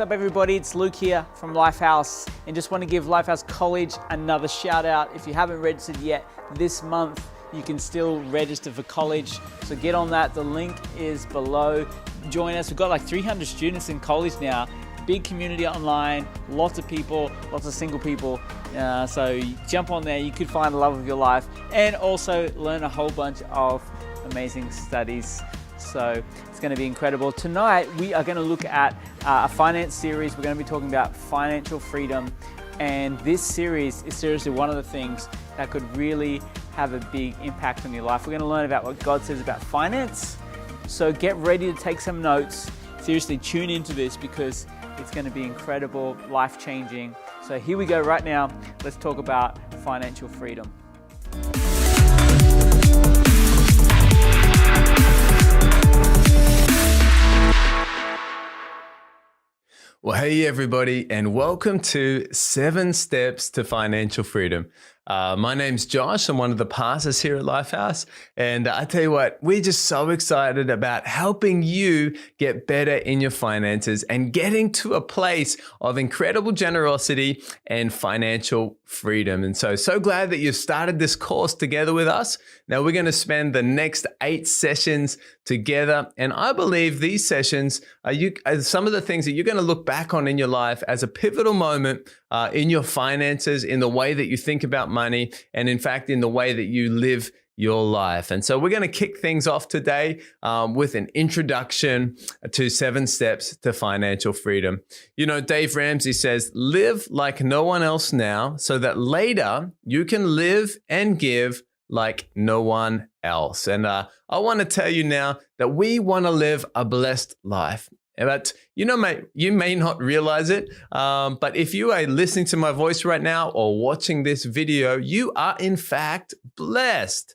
What's up everybody, it's Luke here from Lifehouse and just want to give Lifehouse College another shout out. If you haven't registered yet, this month you can still register for college. So get on that, the link is below. Join us, we've got like 300 students in college now. Big community online, lots of people, lots of single people. So jump on there, you could find the love of your life and also learn a whole bunch of amazing studies. So it's going to be incredible. Tonight we are going to look at a finance series. We're going to be talking about financial freedom, and this series is seriously one of the things that could really have a big impact on your life. We're going to learn about what God says about finance. So get ready to take some notes. Seriously, tune into this because it's going to be incredible, life-changing. So here we go right now. Let's talk about financial freedom. Well, hey everybody, and welcome to 7 Steps to Financial Freedom. My name's Josh. I'm one of the pastors here at Lifehouse. And I tell you what, we're just so excited about helping you get better in your finances and getting to a place of incredible generosity and financial freedom. And so glad that you've started this course together with us. Now we're going to spend the next 8 sessions together. And I believe these sessions are some of the things that you're going to look back on in your life as a pivotal moment in your finances, in the way that you think about money, and in fact, in the way that you live your life. And so we're going to kick things off today with an introduction to 7 steps to financial freedom. You know, Dave Ramsey says, live like no one else now so that later you can live and give like no one else. And I want to tell you now that we want to live a blessed life. But you know, mate, you may not realize it, but if you are listening to my voice right now or watching this video, you are in fact blessed.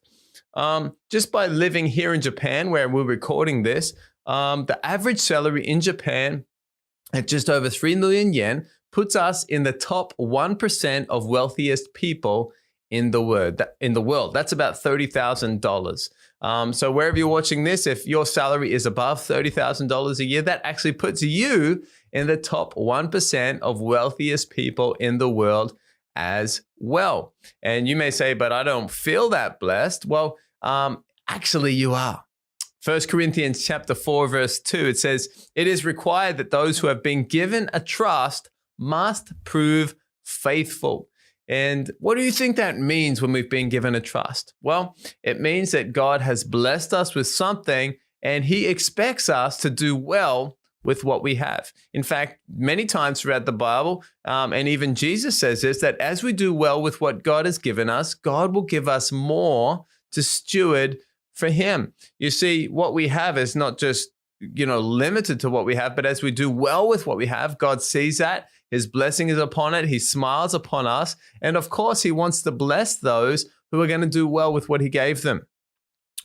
Just by living here in Japan, where we're recording this, the average salary in Japan at just over 3 million yen puts us in the top 1% of wealthiest people in the world. That's about $30,000. So wherever you're watching this, if your salary is above $30,000 a year, that actually puts you in the top 1% of wealthiest people in the world as well. And you may say, but I don't feel that blessed. Well, actually you are. 1 Corinthians chapter 4, verse 2, it says, it is required that those who have been given a trust must prove faithful. And what do you think that means when we've been given a trust? Well, it means that God has blessed us with something and he expects us to do well with what we have. In fact, many times throughout the Bible, and even Jesus says this, that as we do well with what God has given us, God will give us more to steward for him. You see, what we have is not just, limited to what we have, but as we do well with what we have, God sees that. His blessing is upon it. He smiles upon us. And of course, he wants to bless those who are going to do well with what he gave them.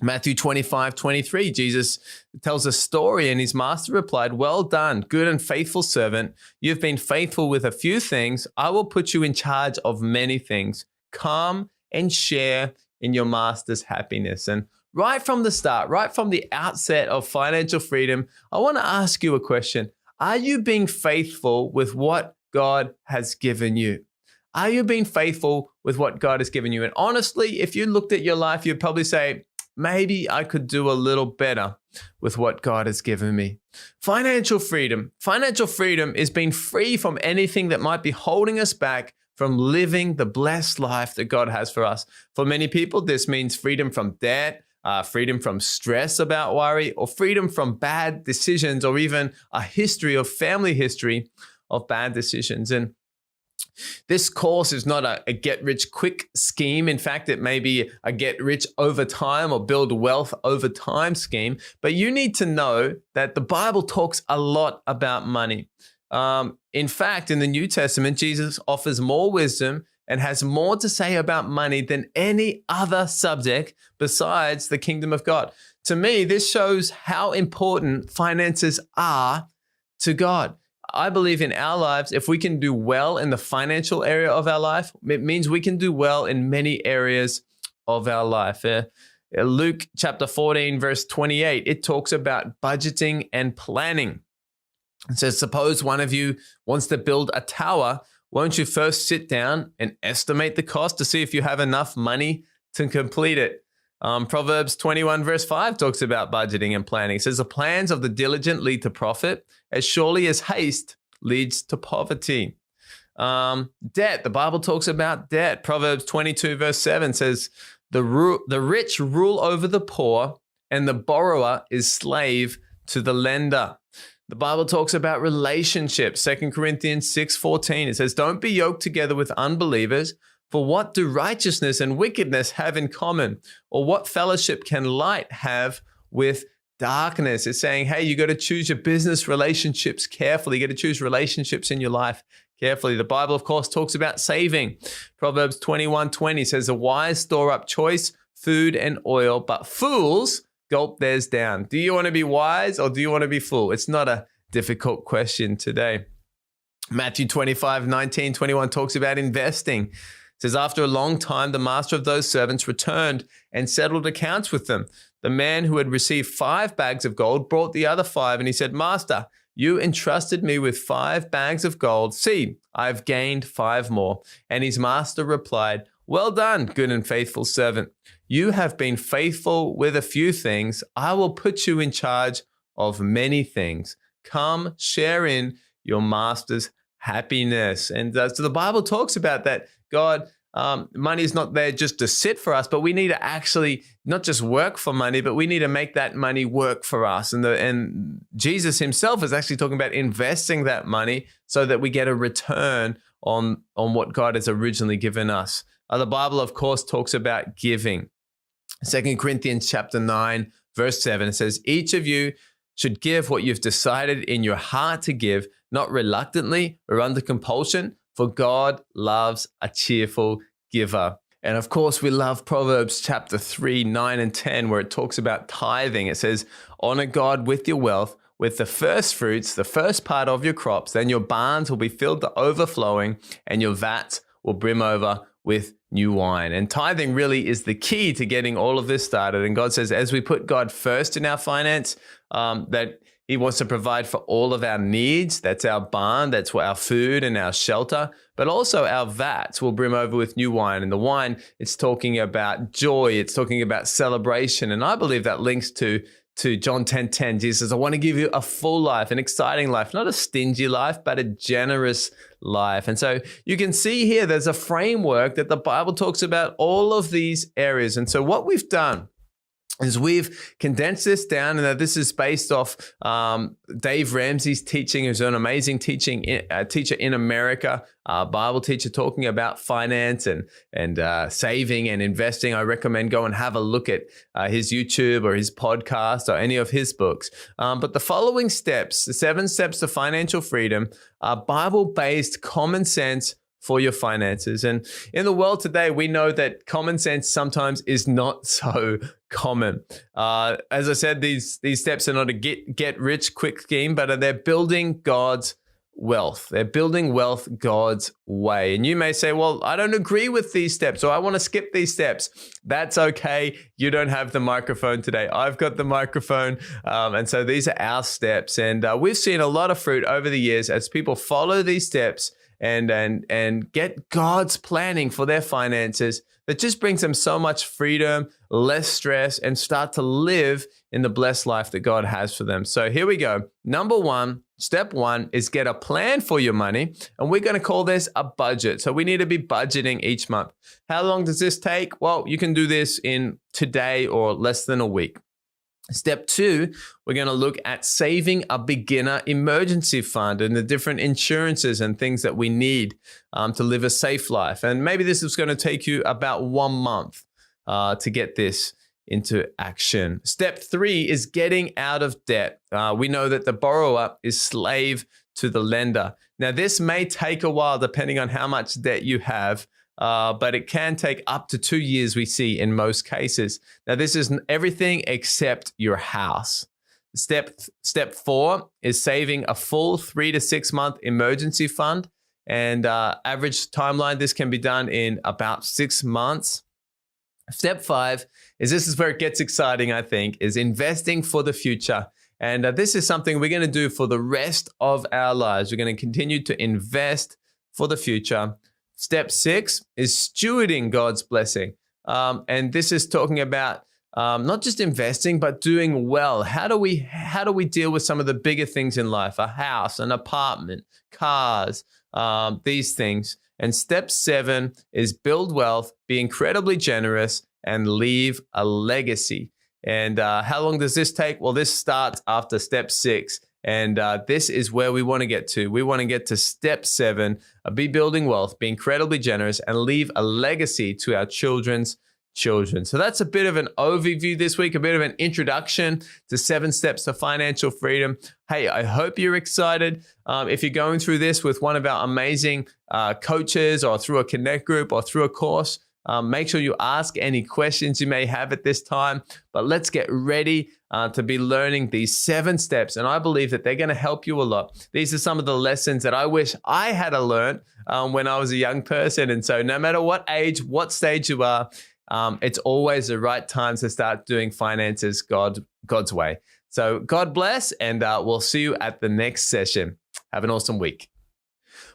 Matthew 25:23, Jesus tells a story and his master replied, well done, good and faithful servant. You've been faithful with a few things. I will put you in charge of many things. Come and share in your master's happiness. And right from the start, right from the outset of financial freedom, I want to ask you a question. Are you being faithful with what God has given you? Are you being faithful with what God has given you? And honestly, if you looked at your life, you'd probably say, maybe I could do a little better with what God has given me. Financial freedom. Financial freedom is being free from anything that might be holding us back from living the blessed life that God has for us. For many people, this means freedom from debt, freedom from stress about worry, or freedom from bad decisions, or even a history of family history of bad decisions. And this course is not a get-rich-quick scheme. In fact, it may be a get-rich over time or build wealth over time scheme. But you need to know that the Bible talks a lot about money. In fact, in the New Testament, Jesus offers more wisdom and has more to say about money than any other subject besides the kingdom of God. To me, this shows how important finances are to God. I believe in our lives, if we can do well in the financial area of our life, it means we can do well in many areas of our life. Luke chapter 14, verse 28, it talks about budgeting and planning. It says, suppose one of you wants to build a tower. Won't you first sit down and estimate the cost to see if you have enough money to complete it? Proverbs 21 verse 5 talks about budgeting and planning. It says, the plans of the diligent lead to profit as surely as haste leads to poverty. Debt, the Bible talks about debt. Proverbs 22 verse 7 says, the rich rule over the poor and the borrower is slave to the lender. The Bible talks about relationships. 2 Corinthians 6:14, it says, don't be yoked together with unbelievers. For what do righteousness and wickedness have in common? Or what fellowship can light have with darkness? It's saying, hey, you got to choose your business relationships carefully. You got to choose relationships in your life carefully. The Bible, of course, talks about saving. Proverbs 21:20 says, the wise store up choice food and oil, but fools gulp theirs down. Do you want to be wise or do you want to be fool? It's not a difficult question today. Matthew 25:19-21 talks about investing. It says, after a long time, the master of those servants returned and settled accounts with them. The man who had received 5 bags of gold brought the other 5, and he said, Master, you entrusted me with 5 bags of gold. See, I've gained 5 more. And his master replied, well done, good and faithful servant. You have been faithful with a few things. I will put you in charge of many things. Come, share in your master's happiness. And so the Bible talks about that. God, money is not there just to sit for us, but we need to actually not just work for money, but we need to make that money work for us. And Jesus himself is actually talking about investing that money so that we get a return on what God has originally given us. The Bible, of course, talks about giving. 2 Corinthians chapter 9, verse 7, it says, each of you should give what you've decided in your heart to give, not reluctantly or under compulsion, for God loves a cheerful giver. And of course, we love Proverbs chapter 3, 9, and 10, where it talks about tithing. It says, honor God with your wealth, with the first fruits, the first part of your crops, then your barns will be filled to overflowing and your vats will brim over with new wine. And tithing really is the key to getting all of this started. And God says, as we put God first in our finance, that he wants to provide for all of our needs. That's our barn, that's our food and our shelter, but also our vats will brim over with new wine. And the wine, it's talking about joy, it's talking about celebration. And I believe that links to John 10:10. Jesus says, I want to give you a full life, an exciting life, not a stingy life, but a generous life. And so you can see here, there's a framework that the Bible talks about all of these areas. And so what we've done is we've condensed this down, and that this is based off Dave Ramsey's teaching, who's an amazing teacher in America, Bible teacher talking about finance and saving and investing. I recommend go and have a look at his YouTube or his podcast or any of his books. But the following steps, the 7 steps to financial freedom, are Bible-based common sense for your finances. And in the world today, we know that common sense sometimes is not so common. As I said, these steps are not a get rich quick scheme, but they're building God's wealth. They're building wealth God's way. And you may say, well, I don't agree with these steps, or I want to skip these steps. That's okay. You don't have the microphone today. I've got the microphone. And so these are our steps. And we've seen a lot of fruit over the years as people follow these steps and get God's planning for their finances that just brings them so much freedom, less stress, and start to live in the blessed life that God has for them. So here we go. Number 1, step 1 is get a plan for your money. And we're going to call this a budget. So we need to be budgeting each month. How long does this take? Well, you can do this in today or less than a week. Step 2, we're going to look at saving a beginner emergency fund and the different insurances and things that we need to live a safe life. And maybe this is going to take you about 1 month to get this into action. Step 3 is getting out of debt. We know that the borrower is slave to the lender. Now, this may take a while depending on how much debt you have. But it can take up to 2 years, we see in most cases. Now, this is everything except your house. Step 4 is saving a full 3 to 6 month emergency fund. And average timeline, this can be done in about 6 months. Step 5 is, this is where it gets exciting, I think, is investing for the future. And this is something we're going to do for the rest of our lives. We're going to continue to invest for the future. Step 6 is stewarding God's blessing. And this is talking about not just investing, but doing well. How do we deal with some of the bigger things in life? A house, an apartment, cars, these things. And step 7 is build wealth, be incredibly generous, and leave a legacy. And how long does this take? Well, this starts after step 6. And this is where we want to get to. We want to get to step 7, be building wealth, be incredibly generous, and leave a legacy to our children's children. So that's a bit of an overview this week, a bit of an introduction to 7 steps to financial freedom. Hey, I hope you're excited. If you're going through this with one of our amazing coaches or through a Connect group or through a course, make sure you ask any questions you may have at this time. But let's get ready to be learning these 7 steps. And I believe that they're going to help you a lot. These are some of the lessons that I wish I had learned when I was a young person. And so no matter what age, what stage you are, it's always the right time to start doing finances God's way. So God bless, and we'll see you at the next session. Have an awesome week.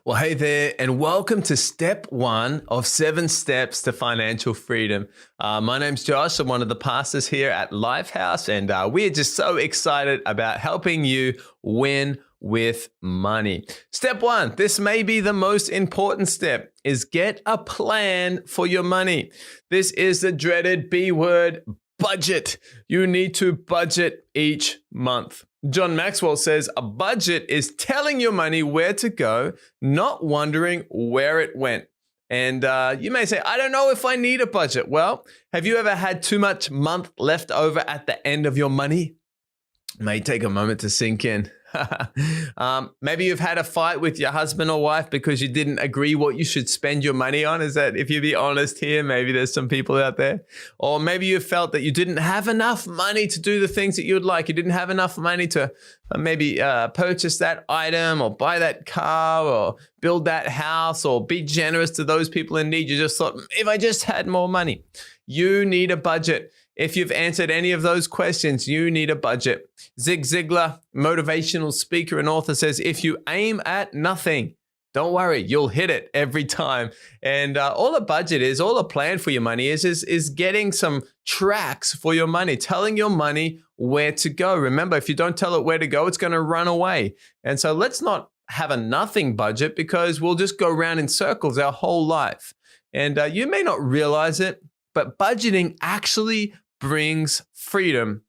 Well, hey there, and welcome to step 1 of 7 steps to financial freedom. My name's Josh. I'm one of the pastors here at Lifehouse, and we're just so excited about helping you win with money. Step 1, this may be the most important step, is get a plan for your money. This is the dreaded B word, budget. You need to budget each month. John Maxwell says a budget is telling your money where to go, not wondering where it went. And you may say, I don't know if I need a budget. Well, have you ever had too much month left over at the end of your money? It may take a moment to sink in. Maybe you've had a fight with your husband or wife because you didn't agree what you should spend your money on. Is that, if you be honest here, maybe there's some people out there. Or maybe you felt that you didn't have enough money to do the things that you would like. You didn't have enough money to maybe purchase that item or buy that car or build that house or be generous to those people in need. You just thought, if I just had more money. You need a budget. If you've answered any of those questions, you need a budget. Zig Ziglar, motivational speaker and author, says, if you aim at nothing, don't worry, you'll hit it every time. And all a budget is, all a plan for your money is getting some tracks for your money, telling your money where to go. Remember, if you don't tell it where to go, it's going to run away. And so let's not have a nothing budget, because we'll just go around in circles our whole life. And you may not realize it, but budgeting actually brings freedom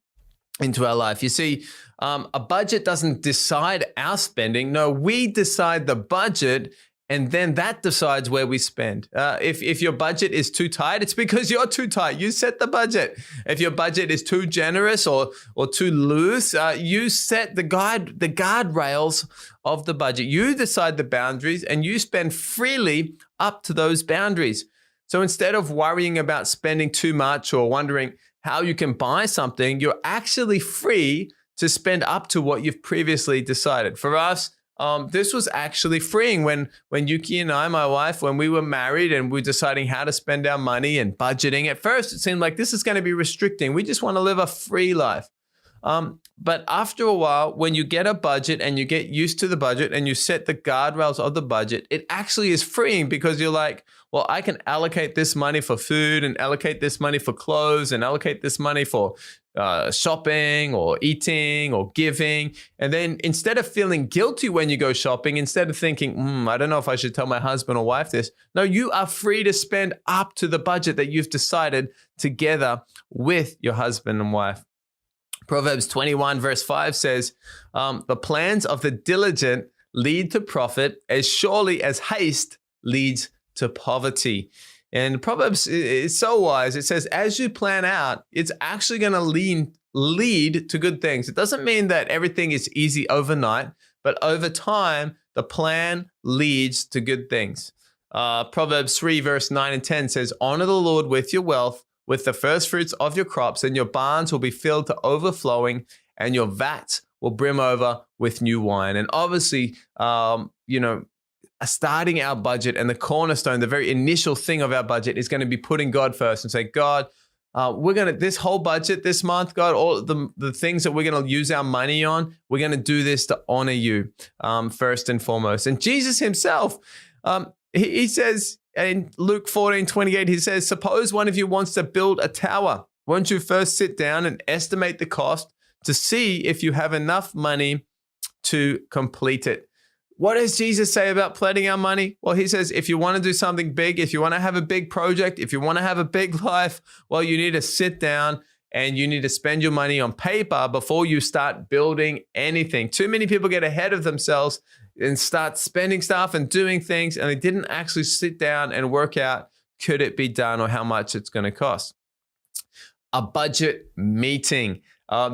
into our life. You see, a budget doesn't decide our spending. No, we decide the budget, and then that decides where we spend. If your budget is too tight, it's because you're too tight. You set the budget. If your budget is too generous or too loose, you set the guardrails of the budget. You decide the boundaries, and you spend freely up to those boundaries. So instead of worrying about spending too much or wondering how you can buy something, you're actually free to spend up to what you've previously decided. For us, this was actually freeing when Yuki and I, my wife, when we were married and we were deciding how to spend our money and budgeting. At first, it seemed like this is going to be restricting. We just want to live a free life. But after a while, when you get a budget and you get used to the budget and you set the guardrails of the budget, it actually is freeing, because you're like, well, I can allocate this money for food and allocate this money for clothes and allocate this money for shopping or eating or giving. And then instead of feeling guilty when you go shopping, instead of thinking, I don't know if I should tell my husband or wife this. No, you are free to spend up to the budget that you've decided together with your husband and wife. Proverbs 21 verse 5 says, the plans of the diligent lead to profit as surely as haste leads to poverty. And Proverbs is so wise. It says, as you plan out, it's actually going to lead to good things. It doesn't mean that everything is easy overnight, but over time, the plan leads to good things. Proverbs 3 verse 9 and 10 says, honor the Lord with your wealth, with the first fruits of your crops, and your barns will be filled to overflowing, and your vats will brim over with new wine. And obviously, starting our budget and the cornerstone, the very initial thing of our budget, is going to be putting God first and say, God, this whole budget this month, God, all the things that we're going to use our money on, we're going to do this to honor you first and foremost. And Jesus himself, he says in Luke 14:28, he says, suppose one of you wants to build a tower. Won't you first sit down and estimate the cost to see if you have enough money to complete it? What does Jesus say about planning our money? Well, he says, if you want to do something big, if you want to have a big project, if you want to have a big life, well, you need to sit down and you need to spend your money on paper before you start building anything. Too many people get ahead of themselves and start spending stuff and doing things, and they didn't actually sit down and work out, could it be done or how much it's going to cost? A budget meeting.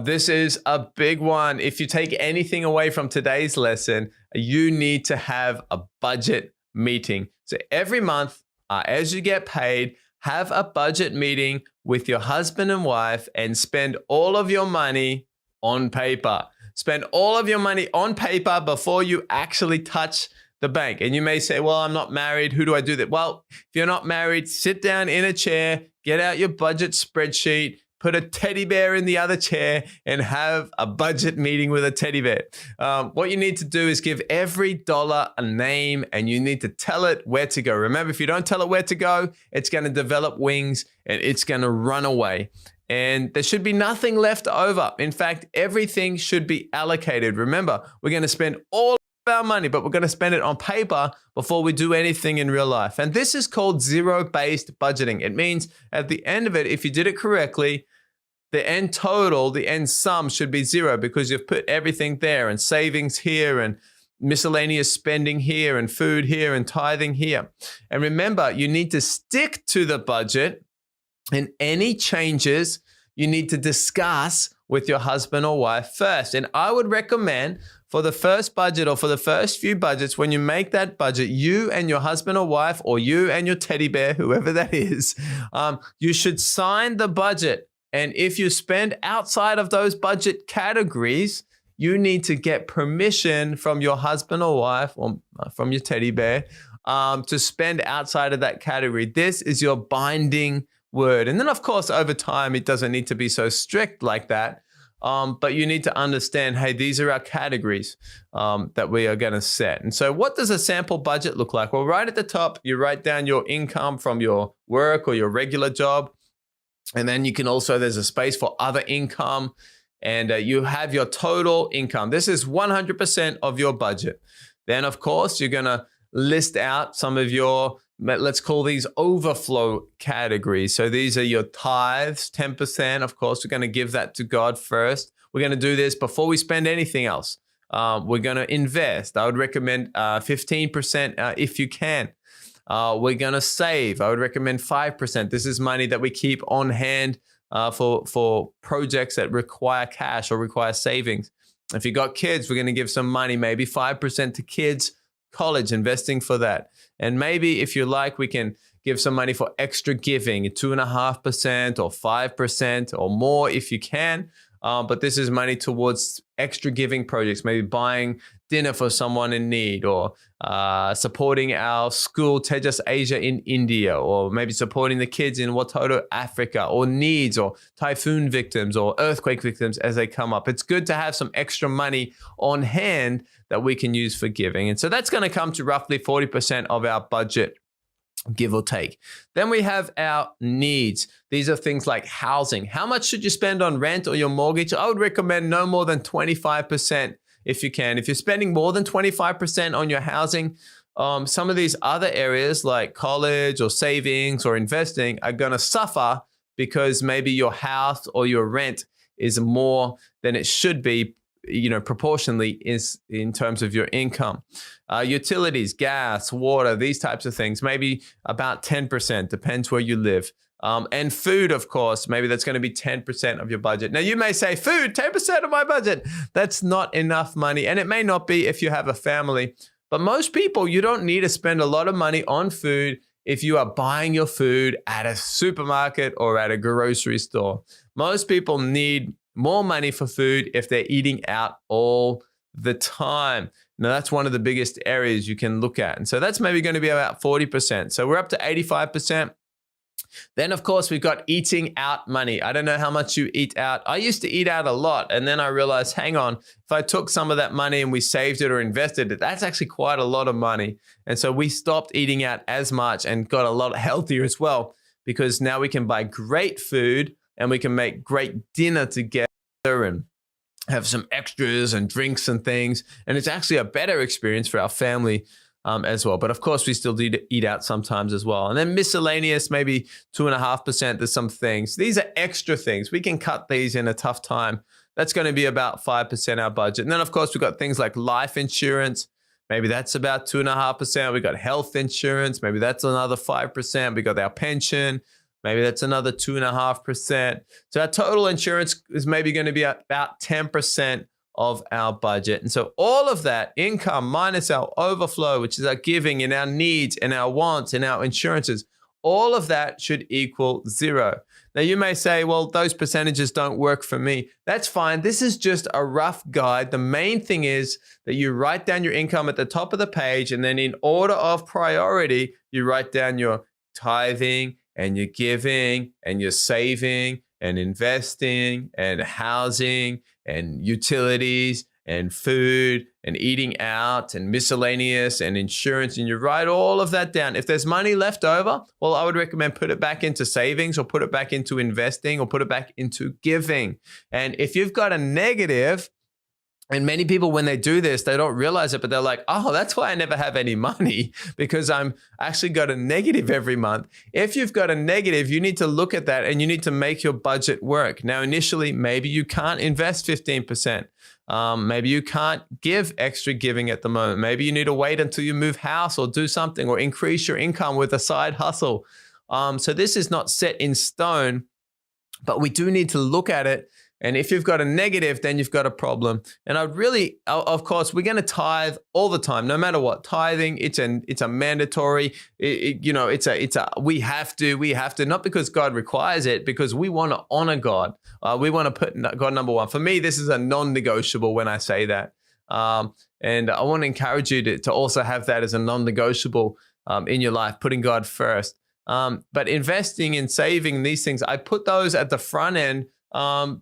This is a big one. If you take anything away from today's lesson, you need to have a budget meeting. So every month, as you get paid, have a budget meeting with your husband and wife and spend all of your money on paper. Spend all of your money on paper before you actually touch the bank. And you may say, well, I'm not married. Who do I do that? Well, if you're not married, sit down in a chair, get out your budget spreadsheet, put a teddy bear in the other chair and have a budget meeting with a teddy bear. What you need to do is give every dollar a name and you need to tell it where to go. Remember, if you don't tell it where to go, it's going to develop wings and it's going to run away. And there should be nothing left over. In fact, everything should be allocated. Remember, we're going to spend all our money, but we're going to spend it on paper before we do anything in real life. And this is called zero-based budgeting. It means at the end of it, if you did it correctly, the end total, the end sum should be zero because you've put everything there and savings here and miscellaneous spending here and food here and tithing here. And remember, you need to stick to the budget, and any changes you need to discuss with your husband or wife first. And I would recommend for the first budget or for the first few budgets, when you make that budget, you and your husband or wife or you and your teddy bear, whoever that is, you should sign the budget. And if you spend outside of those budget categories, you need to get permission from your husband or wife or from your teddy bear to spend outside of that category. This is your binding word. And then, of course, over time, it doesn't need to be so strict like that. But you need to understand, hey, these are our categories that we are going to set. And so what does a sample budget look like? Well, right at the top, you write down your income from your work or your regular job. And then you can also, there's a space for other income, and you have your total income. This is 100% of your budget. Then, of course, you're going to list out some of your, let's call these overflow categories. So these are your tithes, 10%. Of course, we're going to give that to God first. We're going to do this before we spend anything else. We're going to invest. I would recommend 15% if you can. We're going to save. I would recommend 5%. This is money that we keep on hand for projects that require cash or require savings. If you got kids, we're going to give some money, maybe 5% to kids' college, investing for that. And maybe if you like, we can give some money for extra giving, 2.5% or 5% or more if you can. But this is money towards extra giving projects, maybe buying dinner for someone in need, or supporting our school, Tejas Asia in India, or maybe supporting the kids in Watoto, Africa, or needs, or typhoon victims, or earthquake victims as they come up. It's good to have some extra money on hand that we can use for giving. And so that's going to come to roughly 40% of our budget, give or take. Then we have our needs. These are things like housing. How much should you spend on rent or your mortgage? I would recommend no more than 25% if you can. If you're spending more than 25% on your housing, some of these other areas like college or savings or investing are going to suffer because maybe your house or your rent is more than it should be, proportionally is in terms of your income. Utilities, gas, water, these types of things, maybe about 10%, depends where you live. And food, of course, maybe that's going to be 10% of your budget. Now, you may say, food, 10% of my budget. That's not enough money. And it may not be if you have a family. But most people, you don't need to spend a lot of money on food if you are buying your food at a supermarket or at a grocery store. Most people need more money for food if they're eating out all the time. Now, that's one of the biggest areas you can look at. And so that's maybe going to be about 40%. So we're up to 85%. Then, of course, we've got eating out money. I don't know how much you eat out. I used to eat out a lot. And then I realized, hang on, if I took some of that money and we saved it or invested it, that's actually quite a lot of money. And so we stopped eating out as much and got a lot healthier as well, because now we can buy great food and we can make great dinner together and have some extras and drinks and things. And it's actually a better experience for our family as well. But of course, we still do eat out sometimes as well. And then miscellaneous, maybe 2.5%. There's some things. These are extra things. We can cut these in a tough time. That's going to be about 5% our budget. And then, of course, we've got things like life insurance. Maybe that's about 2.5%. We've got health insurance. Maybe that's another 5%. We got our pension. Maybe that's another 2.5%. So our total insurance is maybe going to be about 10% of our budget. And so all of that income minus our overflow, which is our giving and our needs and our wants and our insurances, all of that should equal 0. Now you may say, well, those percentages don't work for me. That's fine. This is just a rough guide. The main thing is that you write down your income at the top of the page, and then in order of priority, you write down your tithing and your giving and your saving and investing and housing and utilities and food and eating out and miscellaneous and insurance, and you write all of that down. If there's money left over, well, I would recommend put it back into savings or put it back into investing or put it back into giving. And if you've got a negative, and many people, when they do this, they don't realize it, but they're like, oh, that's why I never have any money, because I'm actually got a negative every month. If you've got a negative, you need to look at that and you need to make your budget work. Now, initially, maybe you can't invest 15%. Maybe you can't give extra giving at the moment. Maybe you need to wait until you move house or do something or increase your income with a side hustle. So this is not set in stone, but we do need to look at it. And if you've got a negative, then you've got a problem. And of course, we're going to tithe all the time, no matter what. Tithing, it's a mandatory. We have to, not because God requires it, because we want to honor God. We want to put God number one. For me, this is a non-negotiable when I say that. And I want to encourage you to also have that as a non-negotiable in your life, putting God first. But investing and saving, these things, I put those at the front end.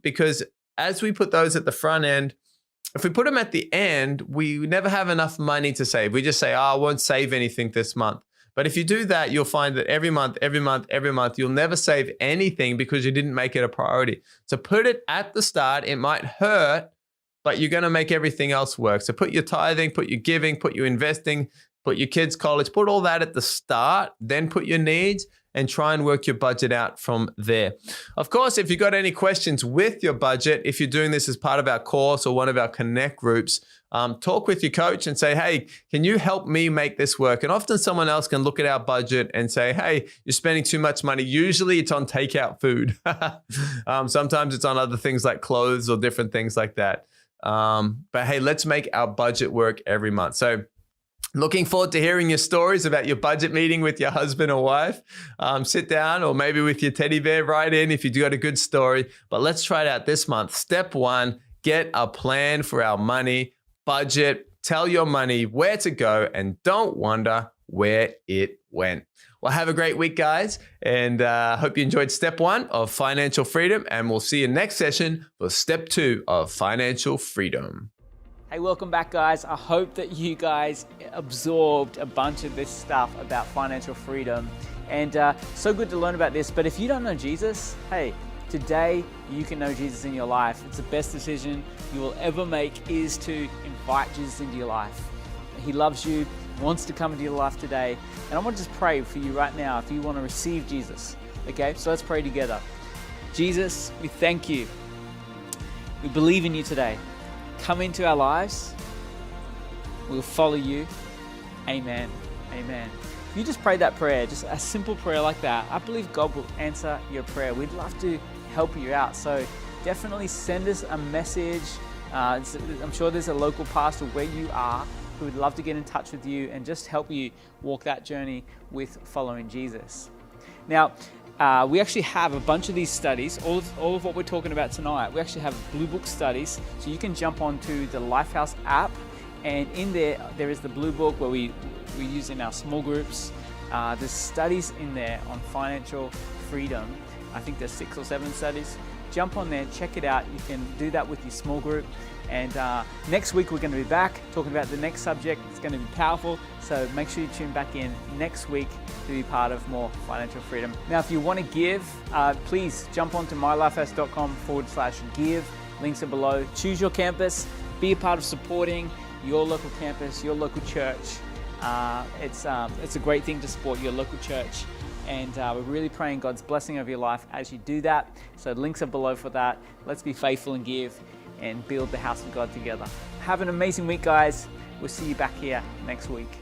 Because as we put those at the front end, if we put them at the end, we never have enough money to save. We just say, I won't save anything this month. But if you do that, you'll find that every month, you'll never save anything because you didn't make it a priority. So put it at the start. It might hurt, but you're going to make everything else work. So put your tithing, put your giving, put your investing, put your kids' college, put all that at the start, then put your needs, and try and work your budget out from there. Of course, if you've got any questions with your budget, if you're doing this as part of our course or one of our Connect groups, talk with your coach and say, hey, can you help me make this work? And often someone else can look at our budget and say, hey, you're spending too much money. Usually it's on takeout food. Sometimes it's on other things like clothes or different things like that. But hey, let's make our budget work every month. So looking forward to hearing your stories about your budget meeting with your husband or wife. Sit down, or maybe with your teddy bear, write in if you've got a good story. But let's try it out this month. Step 1, get a plan for our money, budget, tell your money where to go, and don't wonder where it went. Well, have a great week, guys. And hope you enjoyed step 1 of financial freedom. And we'll see you next session for step 2 of financial freedom. Hey, welcome back, guys. I hope that you guys absorbed a bunch of this stuff about financial freedom, and so good to learn about this. But if you don't know Jesus, hey, today you can know Jesus in your life. It's the best decision you will ever make, is to invite Jesus into your life. He loves you, wants to come into your life today. And I want to just pray for you right now if you want to receive Jesus. Okay, so let's pray together. Jesus, we thank you. We believe in you today. Come into our lives. We'll follow you. Amen. Amen. If you just prayed that prayer, just a simple prayer like that, I believe God will answer your prayer. We'd love to help you out. So definitely send us a message. I'm sure there's a local pastor where you are who would love to get in touch with you and just help you walk that journey with following Jesus. Now, we actually have a bunch of these studies, all of what we're talking about tonight. We actually have Blue Book studies, so you can jump onto the Lifehouse app, and in there is the Blue Book where we use in our small groups. There's studies in there on financial Freedom. I think there's 6 or 7 studies. Jump on there, check it out. You can do that with your small group. And next week we're going to be back talking about the next subject. It's going to be powerful. So make sure you tune back in next week to be part of more financial freedom. Now, if you want to give, please jump onto mylifehouse.com/give. Links are below. Choose your campus. Be a part of supporting your local campus, your local church. It's a great thing to support your local church. And we're really praying God's blessing over your life as you do that. So links are below for that. Let's be faithful and give and build the house of God together. Have an amazing week, guys. We'll see you back here next week.